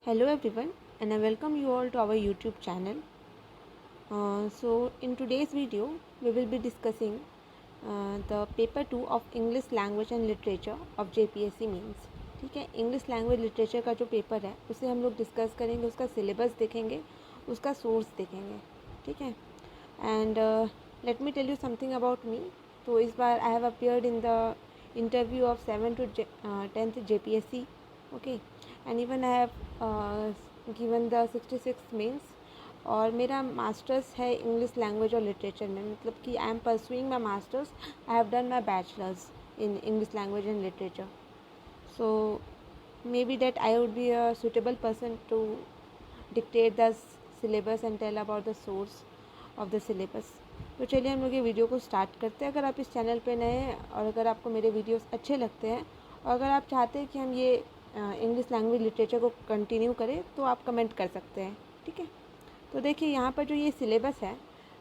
Hello everyone, and I welcome you all to our YouTube channel. So in today's video we will be discussing the paper 2 of English language and literature of JPSC means. ठीक है, English language literature का जो paper है उसे हम लोग discuss करेंगे, उसका सिलेबस देखेंगे, उसका सोर्स देखेंगे. ठीक है, and let me tell you something about me. तो इस बार I have appeared in the interview of 7 to 10th JPSC. Okay, and even I have given the 66 mains. और मेरा मास्टर्स है इंग्लिश लैंग्वेज और लिटरेचर में, मतलब कि I am pursuing my masters. I have done my bachelors in English language and literature. So may be that I would be a suitable person to dictate the syllabus and tell about the source of the syllabus. तो चलिए हम लोग ये video को start करते हैं. अगर आप इस चैनल पे नए हैं और अगर आपको मेरे वीडियोस अच्छे लगते हैं और अगर आप चाहते हैं कि हम ये इंग्लिश लैंग्वेज लिटरेचर को कंटिन्यू करें तो आप कमेंट कर सकते हैं. ठीक है, तो देखिए यहाँ पर जो ये सिलेबस है,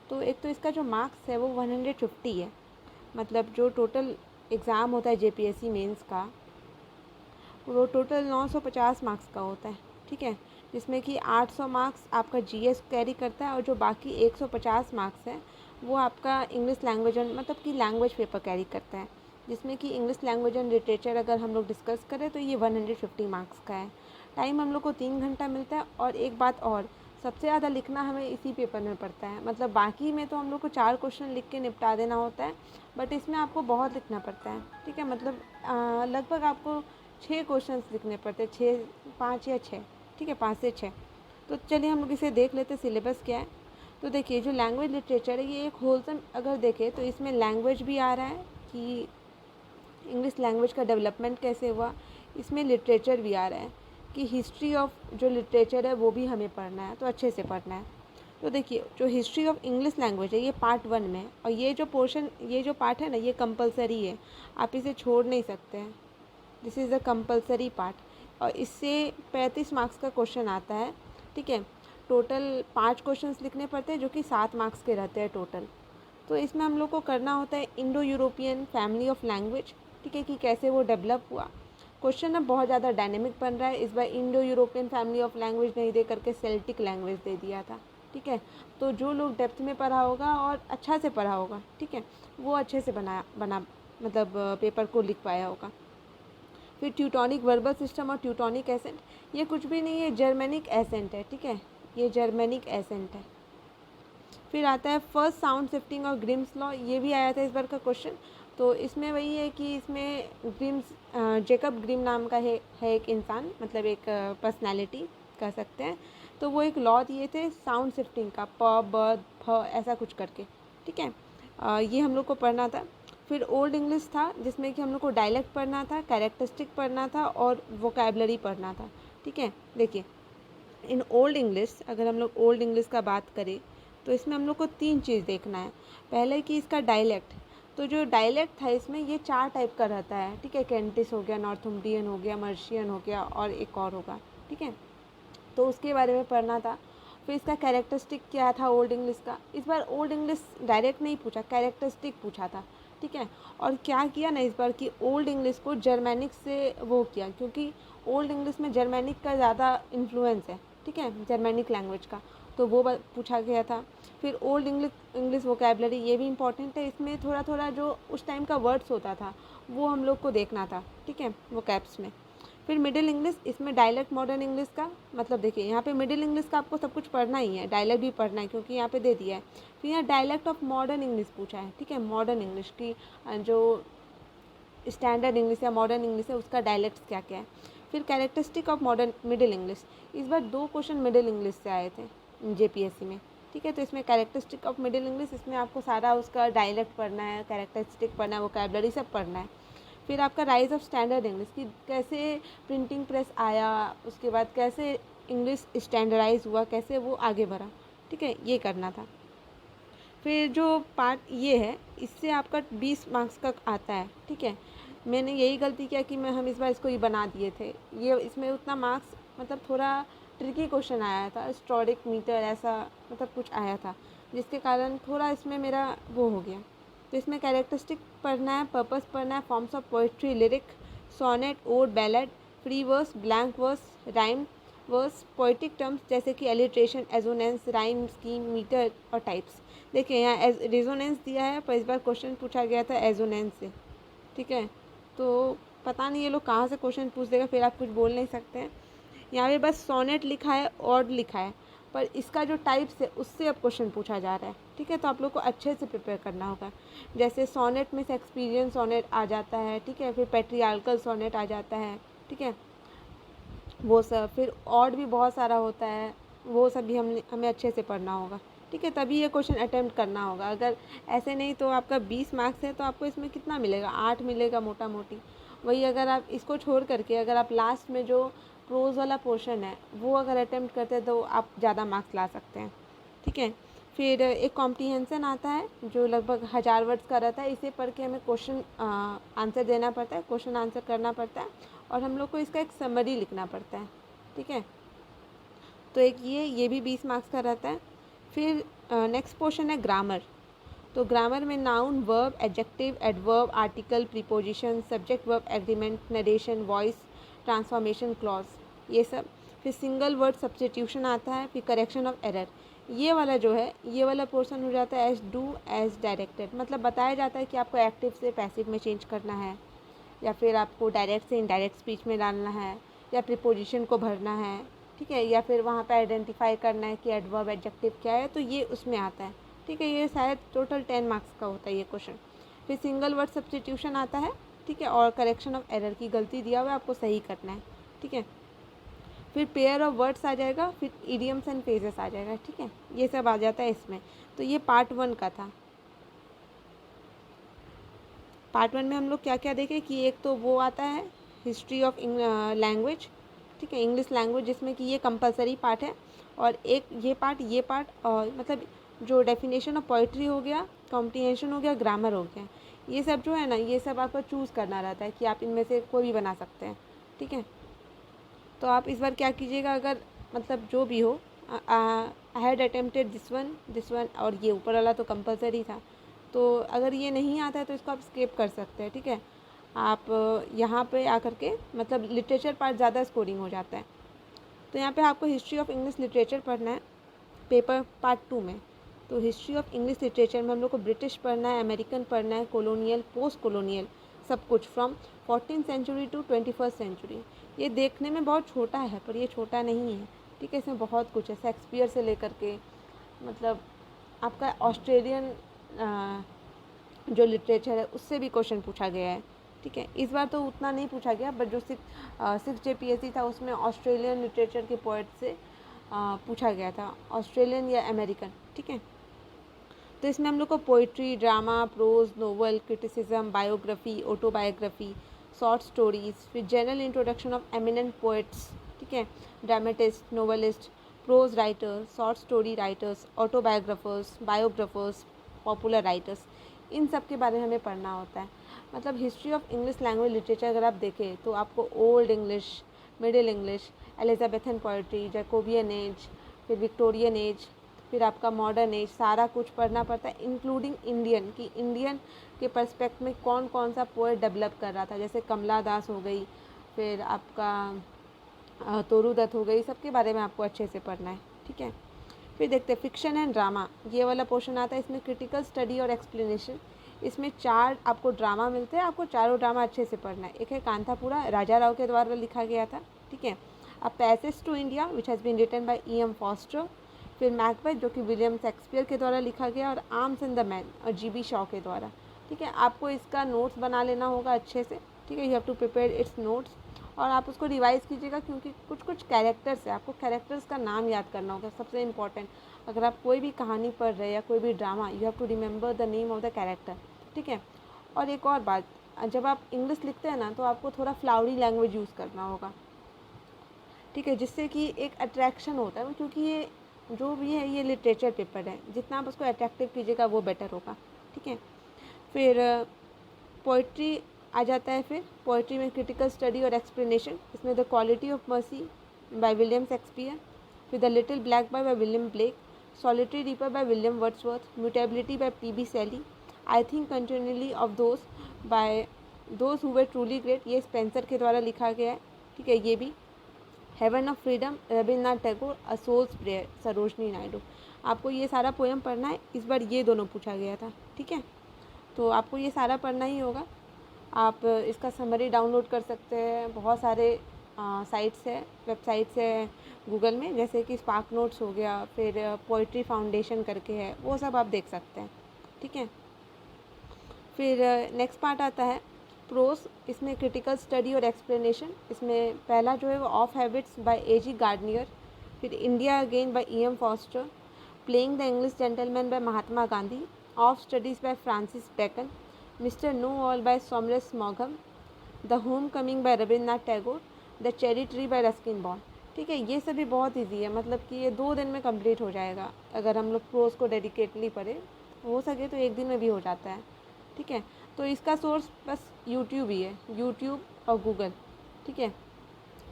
तो एक तो इसका जो मार्क्स है वो 150 है. मतलब जो टोटल एग्ज़ाम होता है JPSC मेंस का, वो टोटल 950 मार्क्स का होता है. ठीक है, जिसमें कि 800 मार्क्स आपका GS कैरी करता है और जो बाकी 150 मार्क्स है वो आपका इंग्लिश लैंग्वेज एंड मतलब कि लैंग्वेज पेपर कैरी करता है. जिसमें कि इंग्लिश लैंग्वेज एंड लिटरेचर अगर हम लोग डिस्कस करें तो ये 150 मार्क्स का है. टाइम हम लोग को 3 घंटा मिलता है. और एक बात और, सबसे ज़्यादा लिखना हमें इसी पेपर में पड़ता है. मतलब बाकी में तो हम लोग को 4 क्वेश्चन लिख के निपटा देना होता है, बट इसमें आपको बहुत लिखना पड़ता है. ठीक है, मतलब लगभग आपको 6 क्वेश्चंस लिखने पड़ते हैं, 5 या 6. ठीक है, 5 से 6. तो चलिए हम लोग इसे देख लेते हैं सिलेबस क्या है. तो देखिए जो लैंग्वेज लिटरेचर है ये एक होलसम अगर देखें तो इसमें लैंग्वेज भी आ रहा है कि इंग्लिश लैंग्वेज का डेवलपमेंट कैसे हुआ. इसमें लिटरेचर भी आ रहा है कि हिस्ट्री ऑफ जो लिटरेचर है वो भी हमें पढ़ना है, तो अच्छे से पढ़ना है. तो देखिए जो हिस्ट्री ऑफ इंग्लिश लैंग्वेज है ये पार्ट 1 में है. और ये जो पोर्शन, ये जो पार्ट है ना, ये कंपलसरी है, आप इसे छोड़ नहीं सकते हैं. This is the compulsory part. और इससे 35 मार्क्स का क्वेश्चन आता है. ठीक है, टोटल 5 क्वेश्चंस लिखने पड़ते हैं जो कि 7 मार्क्स के रहते हैं टोटल. तो इसमें हम लोग को करना होता है Indo European family of language. ठीक है, कि कैसे वो डेवलप हुआ. क्वेश्चन अब बहुत ज़्यादा डायनेमिक बन रहा है. इस बार Indo European family of language नहीं दे करके सेल्टिक लैंग्वेज दे दिया था. ठीक है, तो जो लोग डेप्थ में पढ़ा होगा और अच्छा से पढ़ा होगा, ठीक है, वो अच्छे से बना मतलब पेपर को लिख पाया होगा. फिर ट्यूटोनिक वर्बल सिस्टम और ट्यूटोनिक एसेंट, ये कुछ भी नहीं है, जर्मेनिक एसेंट है. ठीक है, ये जर्मेनिक एसेंट है. फिर आता है फर्स्ट साउंड शिफ्टिंग और ग्रिम्स लॉ, ये भी आया था इस बार का क्वेश्चन. तो इसमें वही है कि इसमें ग्रिम्स जेकब ग्रिम नाम का है एक इंसान, मतलब एक पर्सनैलिटी कह सकते हैं. तो वो एक लॉ दिए थे साउंड शिफ्टिंग का, प ब फ ऐसा कुछ करके. ठीक है, ये हम लोग को पढ़ना था. फिर ओल्ड इंग्लिश था जिसमें कि हम लोग को डायलेक्ट पढ़ना था, कैरेक्टरिस्टिक पढ़ना था और वोकैबलरी पढ़ना था. ठीक है, देखिए इन ओल्ड इंग्लिश, अगर हम लोग ओल्ड इंग्लिश का बात करें तो इसमें हम लोग को 3 चीज़ देखना है. पहले कि इसका डायलेक्ट, तो जो डायलेक्ट था इसमें ये 4 टाइप का रहता है. ठीक है, कैंटिस हो गया, नॉर्थुम्ब्रियन हो गया, मर्शियन हो गया और एक और होगा. ठीक है, तो उसके बारे में पढ़ना था. फिर इसका कैरेक्टरिस्टिक क्या था ओल्ड इंग्लिश का. इस बार ओल्ड इंग्लिश डायरेक्ट नहीं पूछा, कैरेक्टरिस्टिक पूछा था. ठीक है, और क्या किया ना इस बार कि ओल्ड इंग्लिश को जर्मैनिक से वो किया, क्योंकि ओल्ड इंग्लिश में जर्मैनिक का ज़्यादा इन्फ्लुएंस है. ठीक है, जर्मैनिक लैंग्वेज का, तो वो पूछा गया था. फिर ओल्ड इंग्लिश वोकैबलरी, ये भी इंपॉर्टेंट है. इसमें थोड़ा थोड़ा जो उस टाइम का वर्ड्स होता था वो हम लोग को देखना था. ठीक है, वो कैप्स में. फिर मिडिल इंग्लिश, इसमें डायलेक्ट मॉडर्न इंग्लिश का, मतलब देखिए यहाँ पे मिडिल इंग्लिश का आपको सब कुछ पढ़ना ही है, डायलेक्ट भी पढ़ना है क्योंकि यहाँ पे दे दिया है. फिर यहाँ डायलेक्ट ऑफ मॉडर्न इंग्लिश पूछा है. ठीक है, मॉडर्न इंग्लिश की जो स्टैंडर्ड इंग्लिश या मॉडर्न इंग्लिश है उसका डायलेक्ट्स क्या क्या है. फिर characteristic of modern middle English, इस बार 2 क्वेश्चन मिडिल इंग्लिश से आए थे JPSC में. ठीक है, तो इसमें कैरेक्टरिस्टिक ऑफ मिडिल इंग्लिश, इसमें आपको सारा उसका डायलेक्ट पढ़ना है, कैरेक्टरिस्टिक पढ़ना है, वोकैबलरी सब पढ़ना है. फिर आपका राइज ऑफ स्टैंडर्ड इंग्लिश की कैसे प्रिंटिंग प्रेस आया, उसके बाद कैसे इंग्लिश स्टैंडर्डाइज हुआ, कैसे वो आगे बढ़ा. ठीक है, ये करना था. फिर जो पार्ट ये है इससे आपका 20 मार्क्स का आता है. ठीक है, मैंने यही गलती किया कि हम इस बार इसको ही बना दिए थे. ये इसमें उतना मार्क्स, मतलब थोड़ा ट्रिकी क्वेश्चन आया था, स्टोरिक मीटर ऐसा मतलब कुछ आया था, जिसके कारण थोड़ा इसमें मेरा वो हो गया. तो इसमें कैरेक्टरिस्टिक पढ़ना है, पर्पस पढ़ना है, forms of poetry, lyric, sonnet, ode, ballad, free verse, blank verse, rhyme, verse poetic terms जैसे कि alliteration, assonance, rhyme, scheme, metre और टाइप्स। देखिए यहाँ रेजोनेंस दिया है, पर इस बार क्वेश्चन पूछा गया था एजोनेंस से, ठीक है। तो पता नहीं ये लोग कहाँ से क्वेश्चन पूछ देगा, फिर आप कुछ बोल नहीं सकते हैं। यहाँ पे बस सोनेट लिखा है, ऑड लिखा है, पर इसका जो टाइप्स है उससे अब क्वेश्चन पूछा जा रहा है, ठीक है। तो आप लोग को अच्छे से प्रिपेयर करना होगा। जैसे सोनेट में से एक्सपीरियंस सोनेट आ जाता है, ठीक है, फिर पेट्रियार्कल सोनेट आ जाता है, ठीक है, वो सब। फिर ऑड भी बहुत सारा होता है, वो सब भी हमें अच्छे से पढ़ना होगा, ठीक है, तभी ये क्वेश्चन अटेम्प्ट करना होगा। अगर ऐसे नहीं तो आपका 20 मार्क्स है तो आपको इसमें कितना मिलेगा, 8 मिलेगा मोटा मोटी। वही अगर आप इसको छोड़ करके अगर आप लास्ट में जो प्रोज वाला पोर्शन है वो अगर अटेम्प्ट करते हैं तो आप ज़्यादा मार्क्स ला सकते हैं, ठीक है। फिर एक कॉम्प्रीहेंसन आता है जो लगभग 1000 वर्ड्स का रहता है। इसे पढ़ के हमें क्वेश्चन आंसर देना पड़ता है, क्वेश्चन आंसर करना पड़ता है, और हम लोग को इसका एक समरी लिखना पड़ता है, ठीक है। तो एक ये भी 20 मार्क्स का रहता है। फिर नेक्स्ट पोर्शन है ग्रामर। तो ग्रामर में noun, verb, adjective, adverb, article, preposition, subject verb agreement, narration, voice, transformation clause, ये सब। फिर सिंगल वर्ड सब्स्टिट्यूशन आता है। फिर करेक्शन ऑफ एरर। ये वाला जो है ये वाला पोर्शन हो जाता है एज डू एज डायरेक्टेड, मतलब बताया जाता है कि आपको एक्टिव से पैसिव में चेंज करना है, या फिर आपको डायरेक्ट से इनडायरेक्ट स्पीच में डालना है, या प्रीपोजिशन को भरना है, ठीक है, या फिर वहाँ पे आइडेंटिफाई करना है कि एडवर्ब एडजेक्टिव क्या है, तो ये उसमें आता है, ठीक है। ये शायद टोटल 10 मार्क्स का होता है ये क्वेश्चन। फिर सिंगल वर्ड सब्स्टिट्यूशन आता है, ठीक है, और करेक्शन ऑफ एरर की गलती दिया हुआ है आपको सही करना है, ठीक है। फिर पेयर ऑफ वर्ड्स आ जाएगा, फिर इडियम्स एंड फ्रेजेस आ जाएगा, ठीक है, ये सब आ जाता है इसमें। तो ये पार्ट 1 का था। पार्ट 1 में हम लोग क्या क्या देखें कि एक तो वो आता है हिस्ट्री ऑफ लैंग्वेज, ठीक है, इंग्लिश लैंग्वेज, जिसमें कि ये कंपलसरी पार्ट है। और एक ये पार्ट और मतलब जो डेफिनेशन ऑफ पोइट्री हो गया, कॉम्प्रीहेंशन हो गया, ग्रामर हो गया, ये सब जो है ना, ये सब आपको चूज़ करना रहता है कि आप इनमें से कोई भी बना सकते हैं, ठीक है। तो आप इस बार क्या कीजिएगा, अगर मतलब जो भी हो, I had attempted this one, और ये ऊपर वाला तो कंपलसरी था, तो अगर ये नहीं आता है तो इसको आप स्किप कर सकते हैं, ठीक है। आप यहाँ पे आकर के मतलब लिटरेचर पार्ट ज़्यादा स्कोरिंग हो जाता है। तो यहाँ पे आपको हिस्ट्री ऑफ इंग्लिश लिटरेचर पढ़ना है पेपर पार्ट 2 में। तो हिस्ट्री ऑफ इंग्लिश लिटरेचर में हम लोग को ब्रिटिश पढ़ना है, अमेरिकन पढ़ना है, कॉलोनियल, पोस्ट कॉलोनियल, सब कुछ from 14th century to 21st century. ये देखने में बहुत छोटा है पर ये छोटा नहीं है, ठीक है, इसमें बहुत कुछ है, शेक्सपियर से लेकर के मतलब आपका ऑस्ट्रेलियन जो लिटरेचर है उससे भी क्वेश्चन पूछा गया है, ठीक है। इस बार तो उतना नहीं पूछा गया, बट जो 6 JPSC था उसमें ऑस्ट्रेलियन लिटरेचर के पोएट से पूछा गया था, ऑस्ट्रेलियन या अमेरिकन, ठीक है। तो इसमें हम लोग को poetry, drama, prose, novel, criticism, biography, autobiography, short stories, फिर general introduction of eminent poets, ठीक है, dramatist, novelist, prose writers, short story writers, autobiographers, biographers, popular writers, इन सब के बारे में हमें पढ़ना होता है। मतलब history of English language literature अगर आप देखें तो आपको old English, middle English, Elizabethan poetry, Jacobean age, फिर विक्टोरियन एज, फिर आपका मॉडर्न एज, सारा कुछ पढ़ना पड़ता है, इंक्लूडिंग इंडियन, कि इंडियन के पर्सपेक्ट में कौन कौन सा पोएट डेवलप कर रहा था, जैसे कमला दास हो गई, फिर आपका तोरू दत्त हो गई, सबके बारे में आपको अच्छे से पढ़ना है, ठीक है। फिर देखते हैं फिक्शन एंड ड्रामा, ये वाला पोर्शन आता है, इसमें क्रिटिकल स्टडी और एक्सप्लेनेशन। इसमें 4 आपको ड्रामा मिलते हैं, आपको चारों ड्रामा अच्छे से पढ़ना है। एक है कांतापुरा, राजा राव के द्वारा लिखा गया था, ठीक है। A passage to India which has been written by E.M. Forster. फिर मैकबेथ जो कि विलियम शेक्सपियर के द्वारा लिखा गया, और आर्म्स एंड द मैन और G.B. शॉ के द्वारा, ठीक है। आपको इसका नोट्स बना लेना होगा अच्छे से, ठीक है, you have to prepare its notes, और आप उसको रिवाइज़ कीजिएगा क्योंकि कुछ कुछ कैरेक्टर्स है, आपको कैरेक्टर्स का नाम याद करना होगा, सबसे इम्पॉर्टेंट। अगर आप कोई भी कहानी पढ़ रहे हैं या कोई भी drama, you have to remember the name of the character, ठीक है। और एक और बात, जब आप इंग्लिश लिखते हैं ना तो आपको थोड़ा फ्लावरी लैंग्वेज यूज़ करना होगा, ठीक है, जिससे कि एक अट्रैक्शन होता है, क्योंकि ये जो भी है ये लिटरेचर पेपर है, जितना आप उसको अट्रैक्टिव कीजिएगा वो बेटर होगा, ठीक है। फिर पोइट्री आ जाता है। फिर पोइट्री में क्रिटिकल स्टडी और एक्सप्लेनेशन, इसमें the quality of mercy by William Shakespeare, फिर the little black boy by William Blake, solitary reaper by William Wordsworth, mutability by P.B. Shelley, I think continually of those who were truly great, ये Spenser के द्वारा लिखा गया है, ठीक है, ये भी। Heaven of freedom Rabindranath Tagore, a soul's prayer Sarojini Naidu. आपको ये सारा पोएम पढ़ना है। इस बार ये दोनों पूछा गया था, ठीक है। तो आपको ये सारा पढ़ना ही होगा। आप इसका समरी डाउनलोड कर सकते हैं। बहुत सारे साइट्स है, वेबसाइट्स है गूगल में, जैसे कि स्पार्क नोट्स हो गया, फिर पोइट्री फाउंडेशन करके है, वो सब आप देख सकते हैं, ठीक है। फिर नेक्स्ट पार्ट आता है प्रोस। इसमें क्रिटिकल स्टडी और एक्सप्लेनेशन। इसमें पहला जो है वो of habits by A.G. Gardiner, फिर India again by E.M. Forster, playing the English gentleman by Mahatma Gandhi, of studies by Francis Bacon, mister know all by Somerset मॉघम, the home coming by Rabindranath Tagore, the cherry tree by Ruskin Bond. ठीक है, ये सभी बहुत easy है, मतलब कि ये 2 दिन में कंप्लीट हो जाएगा अगर हम लोग प्रोज को डेडिकेटली पढ़े। हो सके तो 1 दिन में भी हो जाता है, ठीक है। तो इसका सोर्स बस यूट्यूब ही है, यूट्यूब और गूगल, ठीक है।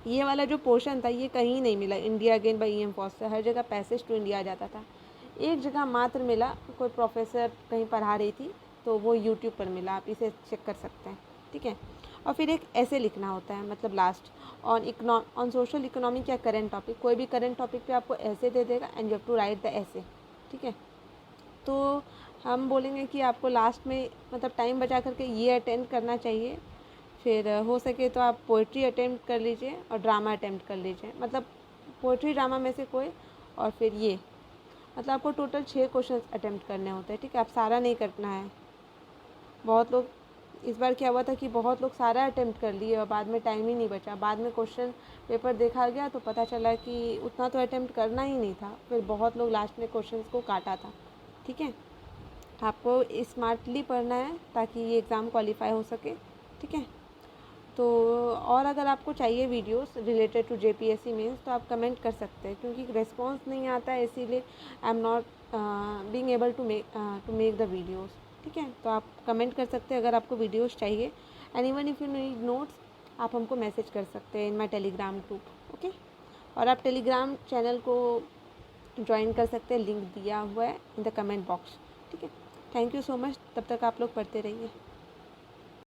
ये वाला जो पोर्शन था ये कहीं नहीं मिला, India again by E.M. Forster, हर जगह पैसेज टू इंडिया आ जाता था। एक जगह मात्र मिला, कोई प्रोफेसर कहीं पढ़ा रही थी, तो वो यूट्यूब पर मिला, आप इसे चेक कर सकते हैं, ठीक है। और फिर एक ऐसे लिखना होता है, मतलब लास्ट ऑन सोशल इकोनॉमिक या करेंट टॉपिक, कोई भी करेंट टॉपिक पे आपको ऐसे दे देगा and you have to write the essay, ठीक है। तो हम बोलेंगे कि आपको लास्ट में मतलब टाइम बचा करके ये अटेंड करना चाहिए। फिर हो सके तो आप पोइट्री अटेम्प्ट कर लीजिए और ड्रामा अटेम्प्ट कर लीजिए, मतलब पोइट्री ड्रामा में से कोई, और फिर ये मतलब आपको टोटल 6 क्वेश्चन अटेम्प्ट करने होते हैं, ठीक है। आप सारा नहीं करना है। बहुत लोग इस बार क्या हुआ था कि बहुत लोग सारा अटेम्प्ट कर लिए और बाद में टाइम ही नहीं बचा। बाद में क्वेश्चन पेपर देखा गया तो पता चला कि उतना तो अटेम्प्ट करना ही नहीं था, फिर बहुत लोग लास्ट में क्वेश्चन को काटा था, ठीक है। आपको स्मार्टली पढ़ना है ताकि ये एग्ज़ाम क्वालिफाई हो सके, ठीक है। तो और अगर आपको चाहिए videos related to JPSC mains तो आप कमेंट कर सकते हैं, क्योंकि रिस्पांस नहीं आता है इसीलिए I am not being able to make the videos, ठीक है। तो आप कमेंट कर सकते हैं अगर आपको वीडियोस चाहिए। And even if you need notes आप हमको मैसेज कर सकते हैं इन माई टेलीग्राम ग्रुप, ओके। और आप टेलीग्राम चैनल को ज्वाइन कर सकते हैं, लिंक दिया हुआ है इन द कमेंट बॉक्स, ठीक है। थैंक यू सो मच, तब तक आप लोग पढ़ते रहिए।